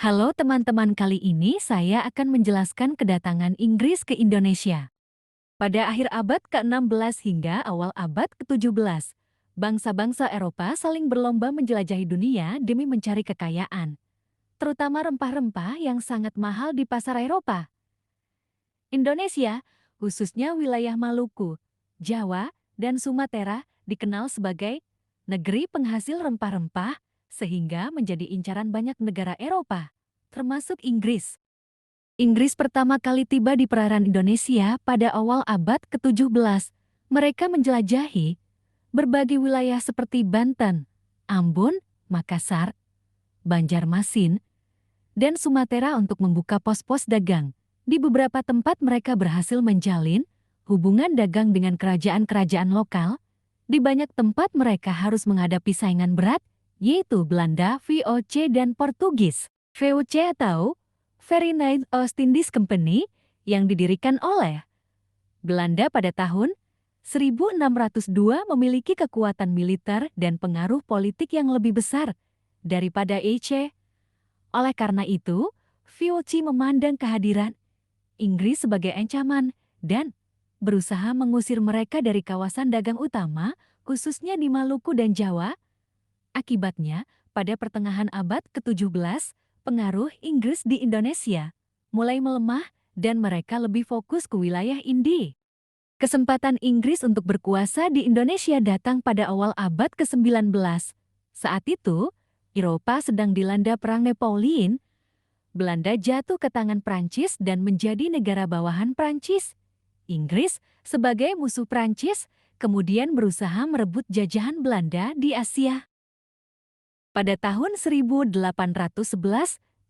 Halo teman-teman, kali ini saya akan menjelaskan kedatangan Inggris ke Indonesia. Pada akhir abad ke-16 hingga awal abad ke-17, bangsa-bangsa Eropa saling berlomba menjelajahi dunia demi mencari kekayaan, terutama rempah-rempah yang sangat mahal di pasar Eropa. Indonesia, khususnya wilayah Maluku, Jawa, dan Sumatera, dikenal sebagai negeri penghasil rempah-rempah sehingga menjadi incaran banyak negara Eropa, termasuk Inggris. Inggris pertama kali tiba di perairan Indonesia pada awal abad ke-17. Mereka menjelajahi berbagai wilayah seperti Banten, Ambon, Makassar, Banjarmasin, dan Sumatera untuk membuka pos-pos dagang. Di beberapa tempat mereka berhasil menjalin hubungan dagang dengan kerajaan-kerajaan lokal. Di banyak tempat mereka harus menghadapi saingan berat, yaitu Belanda, VOC, dan Portugis. VOC atau Verenigd Oostindische Company yang didirikan oleh Belanda pada tahun 1602 memiliki kekuatan militer dan pengaruh politik yang lebih besar daripada EC. Oleh karena itu, VOC memandang kehadiran Inggris sebagai ancaman dan berusaha mengusir mereka dari kawasan dagang utama, khususnya di Maluku dan Jawa. Akibatnya, pada pertengahan abad ke-17, pengaruh Inggris di Indonesia mulai melemah dan mereka lebih fokus ke wilayah Indi. Kesempatan Inggris untuk berkuasa di Indonesia datang pada awal abad ke-19. Saat itu, Eropa sedang dilanda Perang Napoleon. Belanda jatuh ke tangan Prancis dan menjadi negara bawahan Prancis. Inggris, sebagai musuh Prancis, kemudian berusaha merebut jajahan Belanda di Asia. Pada tahun 1811,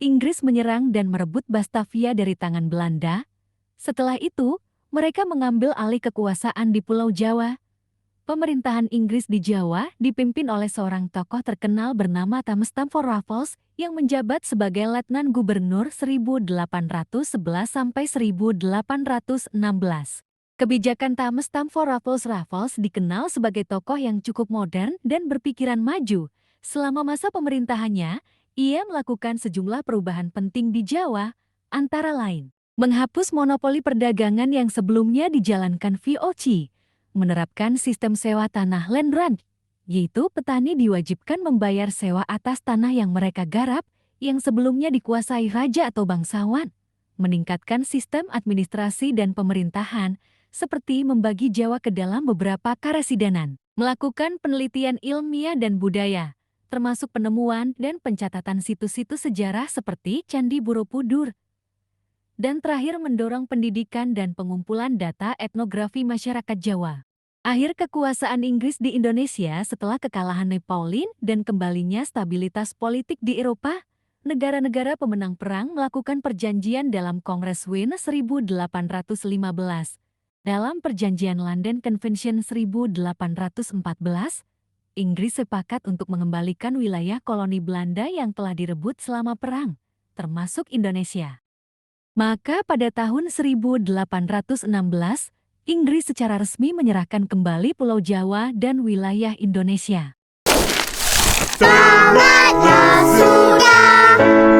Inggris menyerang dan merebut Batavia dari tangan Belanda. Setelah itu, mereka mengambil alih kekuasaan di Pulau Jawa. Pemerintahan Inggris di Jawa dipimpin oleh seorang tokoh terkenal bernama Thomas Stamford Raffles yang menjabat sebagai Letnan Gubernur 1811 sampai 1816. Kebijakan Thomas Stamford Raffles dikenal sebagai tokoh yang cukup modern dan berpikiran maju. Selama masa pemerintahannya, ia melakukan sejumlah perubahan penting di Jawa, antara lain menghapus monopoli perdagangan yang sebelumnya dijalankan VOC, menerapkan sistem sewa tanah land rent, yaitu petani diwajibkan membayar sewa atas tanah yang mereka garap yang sebelumnya dikuasai raja atau bangsawan, meningkatkan sistem administrasi dan pemerintahan, seperti membagi Jawa ke dalam beberapa karesidenan, melakukan penelitian ilmiah dan budaya, termasuk penemuan dan pencatatan situs-situs sejarah seperti Candi Borobudur, dan terakhir mendorong pendidikan dan pengumpulan data etnografi masyarakat Jawa. Akhir kekuasaan Inggris di Indonesia setelah kekalahan Napoleon dan kembalinya stabilitas politik di Eropa, negara-negara pemenang perang melakukan perjanjian dalam Kongres Wien 1815. Dalam perjanjian London Convention 1814, Inggris sepakat untuk mengembalikan wilayah koloni Belanda yang telah direbut selama perang, termasuk Indonesia. Maka pada tahun 1816, Inggris secara resmi menyerahkan kembali Pulau Jawa dan wilayah Indonesia. Saatnya sudah